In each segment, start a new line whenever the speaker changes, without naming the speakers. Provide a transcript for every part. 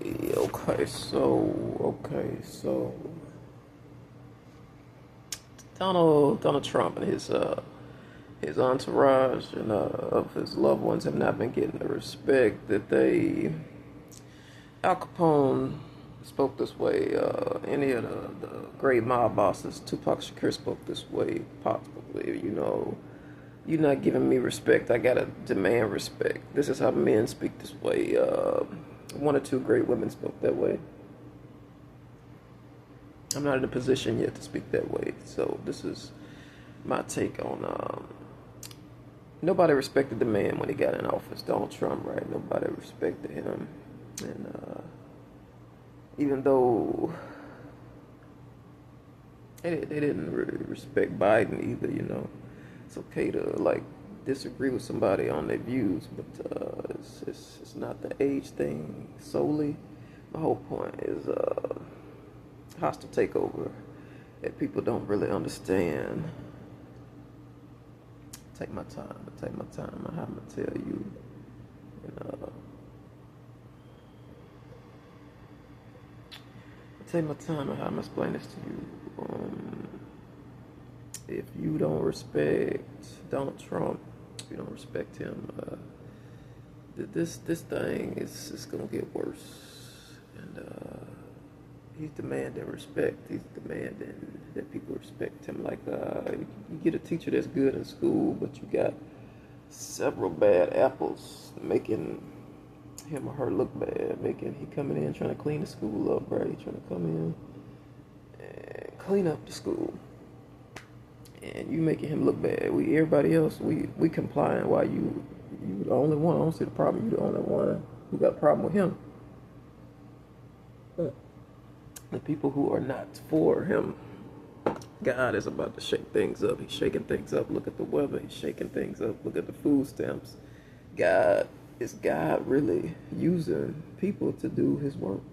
Okay, so Donald Trump and his entourage and of his loved ones have not been getting the respect that they. Al Capone spoke this way. Any of the great mob bosses, Tupac Shakur spoke this way. Possibly, you're not giving me respect. I gotta demand respect. This is how men speak this way. One or two great women spoke that way. I'm not in a position yet to speak that way. So this is my take on. Nobody respected the man when he got in office. Donald Trump, right? Nobody respected him, and even though they didn't really respect Biden either. It's okay to like disagree with somebody on their views, but it's not the age thing solely. My whole point is hostile takeover that people don't really understand. Take my time. Take my time. I'm gonna tell you. And, take my time and how I'm explain this to you. If you don't respect Donald Trump, if you don't respect him, this thing is gonna get worse. And he's demanding respect. He's demanding that people respect him. Like you get a teacher that's good in school, but you got several bad apples making him or her look bad, making he coming in trying to clean the school up, right? He trying to come in and clean up the school, and you making him look bad. Everybody else we complying while you the only one. I don't see the problem. You the only one who got a problem with him. The people who are not for him, God is about to shake things up. He's shaking things up. Look at the weather. He's shaking things up. Look at the food stamps. Is God really using people to do his work?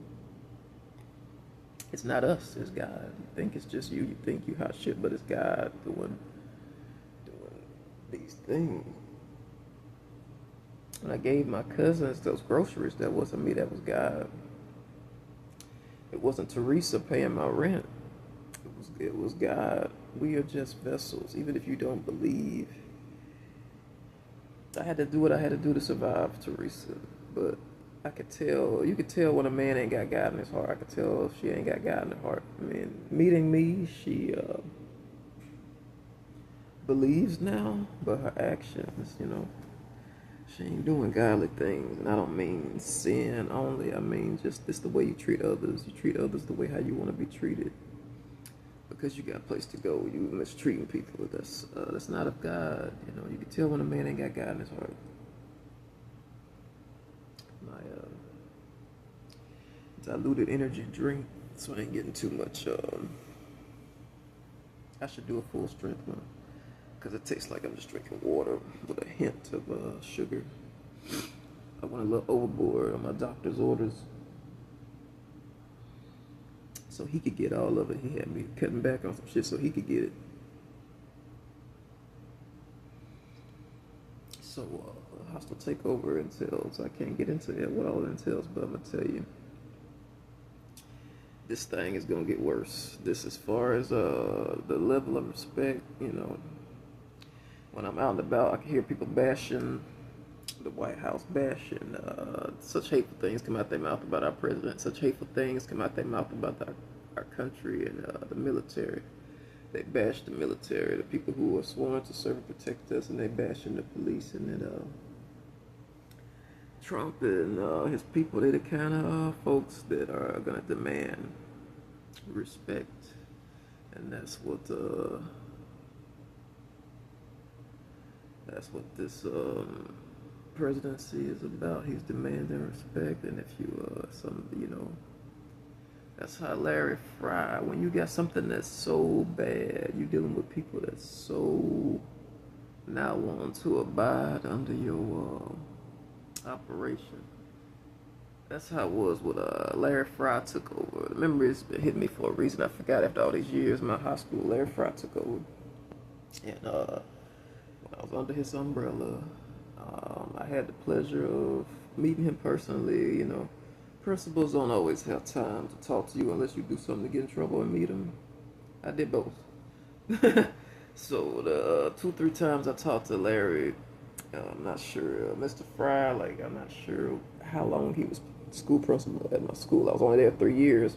It's not us, it's God. You think it's just you think you hot shit, but it's God doing these things. When I gave my cousins those groceries, that wasn't me, that was God. It wasn't Teresa paying my rent. It was God. We are just vessels. Even if you don't believe, I had to do what I had to do to survive, Teresa. But I could tell, you could tell when a man ain't got God in his heart. I could tell if she ain't got God in her heart. I mean, meeting me, she believes now, but her actions, she ain't doing godly things. And I don't mean sin only. I mean just this the way you treat others. You treat others the way how you want to be treated. Because you got a place to go, you mistreating people. That's not of God. You can tell when a man ain't got God in his heart. My diluted energy drink, so I ain't getting too much. I should do a full strength one because it tastes like I'm just drinking water with a hint of sugar. I went a little overboard on my doctor's orders, so he could get all of it. He had me cutting back on some shit so he could get it. So hostile takeover entails. I can't get into it, what all it entails, but I'm gonna tell you, this thing is gonna get worse. This, as far as the level of respect, when I'm out and about, I can hear people bashing the White House, bashing such hateful things come out their mouth about our president. Such hateful things come out their mouth about our country and the military. They bash the military, the people who are sworn to serve and protect us, and they bashing the police. And then Trump and his people, they're the kind of folks that are gonna demand respect, and that's what this presidency is about. He's demanding respect, and if you that's how Larry Fry. When you got something that's so bad, you're dealing with people that's so not want to abide under your operation. That's how it was with Larry Fry took over. The memories hit me for a reason. I forgot after all these years. My high school, Larry Fry took over, and when I was under his umbrella, I had the pleasure of meeting him personally. Principals don't always have time to talk to you unless you do something to get in trouble and meet them. I did both. So the 2, 3 times I talked to Larry, I'm not sure. Mr. Fry, like I'm not sure how long he was school principal at my school. I was only there 3 years.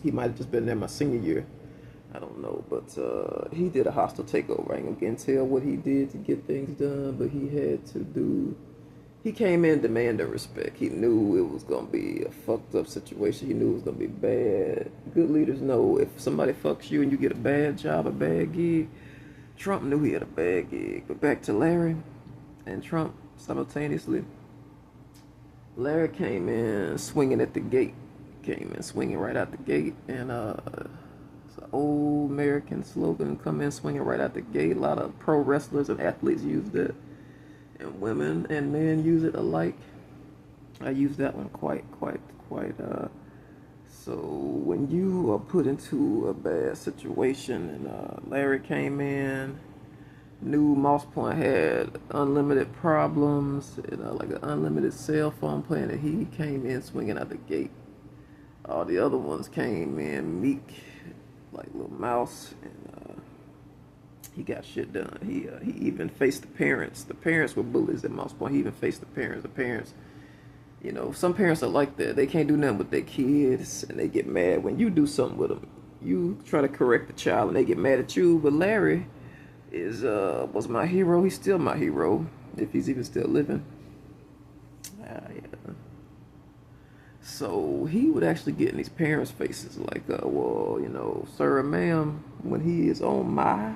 He might have just been there my senior year. I don't know, but he did a hostile takeover. I ain't gonna get into what he did to get things done, but he had to do. He came in demanding respect. He knew it was gonna be a fucked up situation. He knew it was gonna be bad. Good leaders know if somebody fucks you and you get a bad job, a bad gig. Trump knew he had a bad gig. But back to Larry and Trump simultaneously. Larry came in swinging at the gate. Came in swinging right out the gate, and it's an old American slogan: "Come in swinging right out the gate." A lot of pro wrestlers and athletes use that, and women and men use it alike. I use that one quite. So when you are put into a bad situation, and Larry came in, knew Moss Point had unlimited problems, like an unlimited cell phone plan, and he came in swinging out the gate. All the other ones came in meek, like little mouse, and he got shit done. He even faced the parents. The parents were bullies at Moss Point. He even faced the parents. The parents, some parents are like that. They can't do nothing with their kids, and they get mad when you do something with them. You try to correct the child, and they get mad at you. But Larry was my hero. He's still my hero, if he's even still living. Yeah. So he would actually get in these parents' faces like, well, sir or ma'am, when he is on my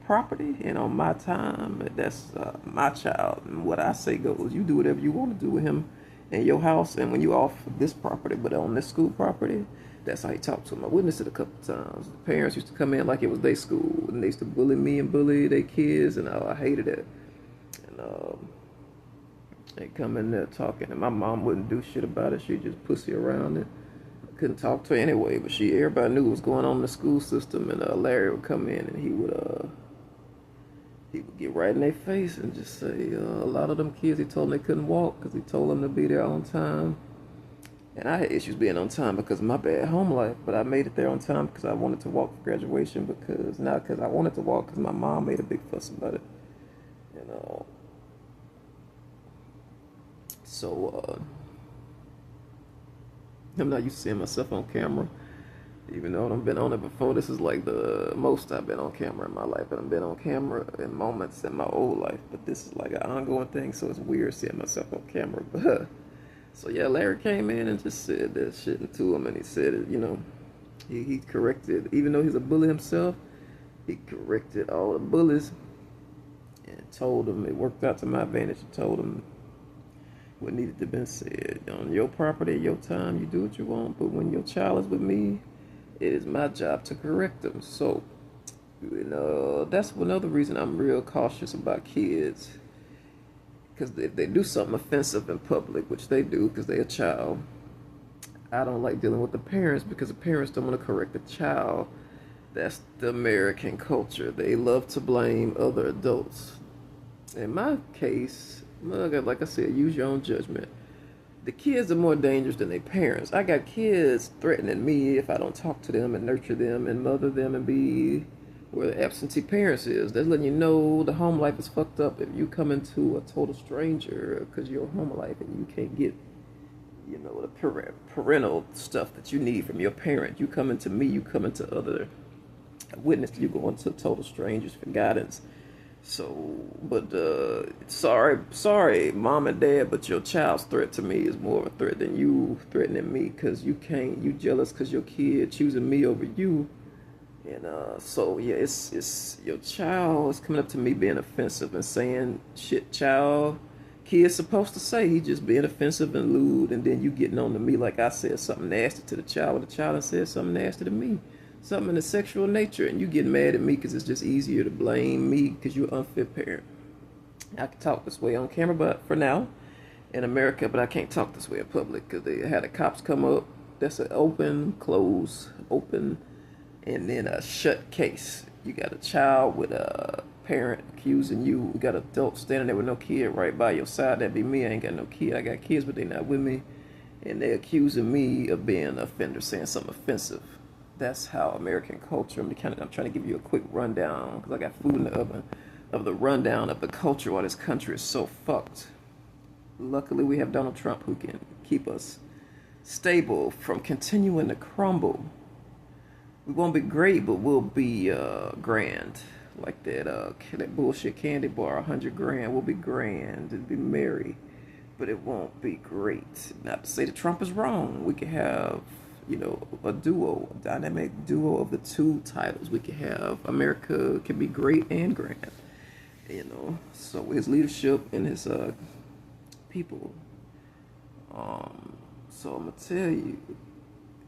property and on my time, that's my child. And what I say goes. You do whatever you want to do with him in your house, and when you off this property, but on this school property, that's how he talked to him. I witnessed it a couple times. The parents used to come in like it was their school, and they used to bully me and bully their kids, and I hated it. And they come in there talking, and my mom wouldn't do shit about it. She'd just pussy around it. I couldn't talk to her anyway, but everybody knew what was going on in the school system, and Larry would come in, and he would get right in their face and just say, a lot of them kids, he told them they couldn't walk because he told them to be there on time. And I had issues being on time because of my bad home life, but I made it there on time because I wanted to walk for graduation, not because I wanted to walk, because my mom made a big fuss about it. So I'm not used to seeing myself on camera, even though I've been on it before. This is like the most I've been on camera in my life, and I've been on camera in moments in my old life, but this is like an ongoing thing, so it's weird seeing myself on camera. But so yeah, Larry came in and just said that shit to him, and he said, he corrected, even though he's a bully himself, he corrected all the bullies and told them it worked out to my advantage. He told them what needed to be said. On your property, your time, you do what you want, but when your child is with me, it is my job to correct them. So, that's another reason I'm real cautious about kids. Because if they do something offensive in public, which they do because they're a child, I don't like dealing with the parents because the parents don't want to correct the child. That's the American culture. They love to blame other adults. In my case, like I said, use your own judgment. The kids are more dangerous than their parents. I got kids threatening me if I don't talk to them and nurture them and mother them and be where the absentee parents is. That's letting you know the home life is fucked up. If you come into a total stranger because you're home life and you can't get, the parental stuff that you need from your parent. You come into me, you come into other. I witnessed you going to total strangers for guidance. So, but sorry, mom and dad, but your child's threat to me is more of a threat than you threatening me because you jealous because your kid choosing me over you. And so yeah, it's your child is coming up to me being offensive and saying shit kid's supposed to say. He just being offensive and lewd, and then you getting on to me like I said something nasty to the child, or the child has said something nasty to me. Something in the sexual nature, and you get mad at me because it's just easier to blame me because you're an unfit parent. I can talk this way on camera, but for now, in America, but I can't talk this way in public because they had the cops come up. That's an open, close, open, and then a shut case. You got a child with a parent accusing you. We got an adult standing there with no kid right by your side. That'd be me. I ain't got no kid. I got kids, but they not with me. and they accusing me of being an offender, saying something offensive. That's how American culture. I'm trying to give you a quick rundown because I got food in the oven of the rundown of the culture why this country is so fucked. Luckily, we have Donald Trump who can keep us stable from continuing to crumble. We won't be great, but we'll be grand. Like that bullshit candy bar, 100 grand. We'll be grand and be merry, but it won't be great. Not to say that Trump is wrong. We could have, a duo, a dynamic duo of the two titles. We could have America can be great and grand. So his leadership and his people. So I'm gonna tell you,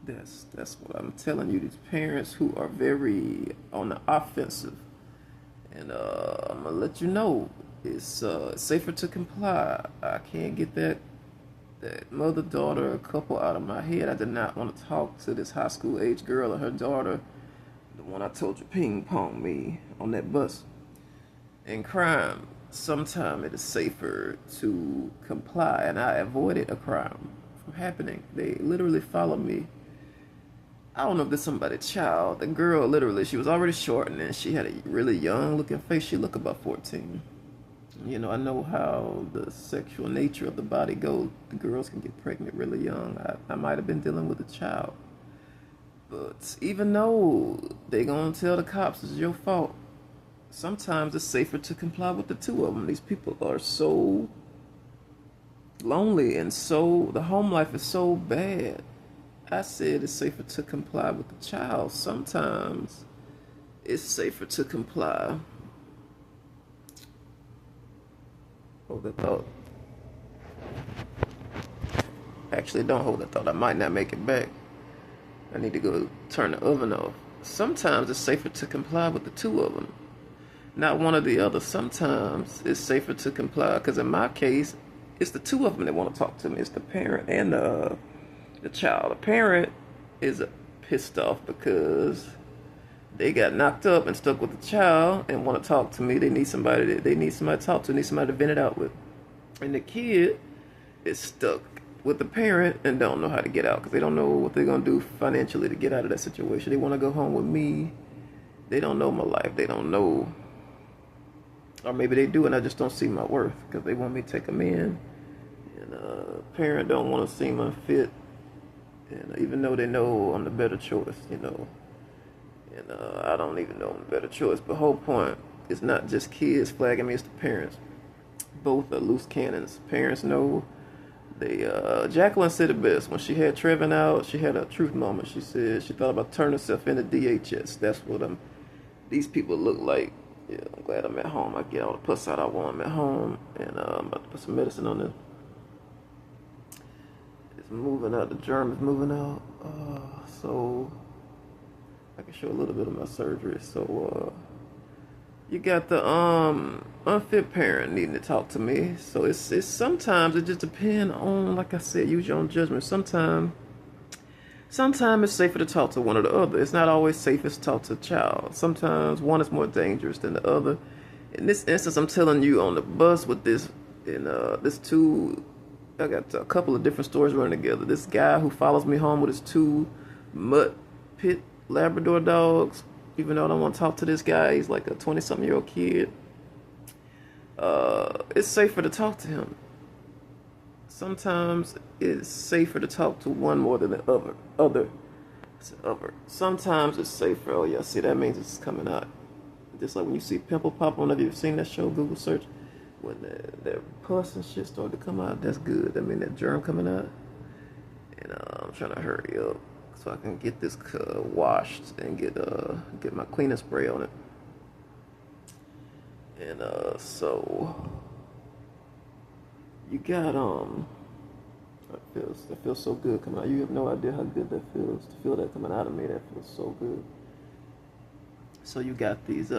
that's what I'm telling you. These parents who are very on the offensive, and I'm gonna let you know it's safer to comply. I can't get that mother-daughter couple out of my head. I did not want to talk to this high school age girl and her daughter, the one I told you ping pong me on that bus. In crime, sometimes it is safer to comply, and I avoided a crime from happening. They literally followed me. I don't know if this is somebody's child. The girl, literally, she was already short, and then she had a really young looking face. She looked about 14. I know how the sexual nature of the body goes. The girls can get pregnant really young. I might have been dealing with a child. But even though they gonna tell the cops it's your fault, sometimes it's safer to comply with the two of them. These people are so lonely and the home life is so bad. I said it's safer to comply with the child. Sometimes it's safer to comply. Hold that thought. Actually, don't hold that thought. I might not make it back. I need to go turn the oven off. Sometimes it's safer to comply with the two of them, not one or the other. Sometimes it's safer to comply because in my case, it's the two of them that want to talk to me. It's the parent and the child. The parent is pissed off because they got knocked up and stuck with the child and want to talk to me. They need somebody to talk to, need somebody to vent it out with. And the kid is stuck with the parent and don't know how to get out because they don't know what they're going to do financially to get out of that situation. They want to go home with me. They don't know my life. They don't know. Or maybe they do and I just don't see my worth because they want me to take them in. And parent don't want to seem unfit. And even though they know I'm the better choice, And I don't even know I'm the better choice. But the whole point, it's not just kids flagging me, it's the parents. Both are loose cannons. Parents know. Jacqueline said it best. When she had Trevin out, she had a truth moment. She said she thought about turning herself into DHS. That's what these people look like. Yeah, I'm glad I'm at home. I get all the pus out I want. I'm at home. And I'm about to put some medicine on this. It's moving out. The germ is moving out. So I can show a little bit of my surgery. So you got the unfit parent needing to talk to me. So it's sometimes it just depends on, like I said, use your own judgment. Sometimes it's safer to talk to one or the other. It's not always safest to talk to a child. Sometimes one is more dangerous than the other. In this instance, I'm telling you on the bus with this, and this two, I got a couple of different stories running together. This guy who follows me home with his two mutt pit Labrador dogs. Even though I don't want to talk to this guy, he's like a 20-something-year-old kid. It's safer to talk to him. Sometimes it's safer to talk to one more than the other. Sometimes it's safer. Oh yeah, see that means it's coming out. Just like when you see pimple pop on. Have you ever seen that show? Google search. When that pus and shit start to come out, that's good. I mean that germ coming out. And I'm trying to hurry up so I can get this washed and get my cleaning spray on it. And so you got that feels so good coming out. You have no idea how good that feels to feel that coming out of me. That feels so good. So you got these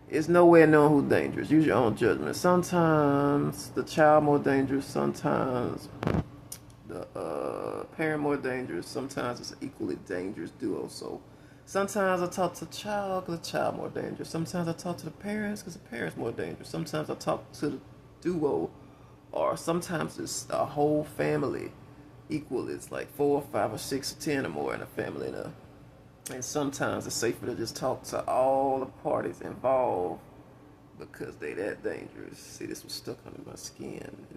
it's no way of knowing who's dangerous. Use your own judgment. Sometimes the child more dangerous, sometimes the parent more dangerous, sometimes it's an equally dangerous duo. So sometimes I talk to the child because the child more dangerous. Sometimes I talk to the parents because the parents more dangerous. Sometimes I talk to the duo or sometimes it's a whole family equal. It's like 4 or 5 or 6 or 10 or more in a family now. And sometimes it's safer to just talk to all the parties involved because they that dangerous. See, this was stuck under my skin.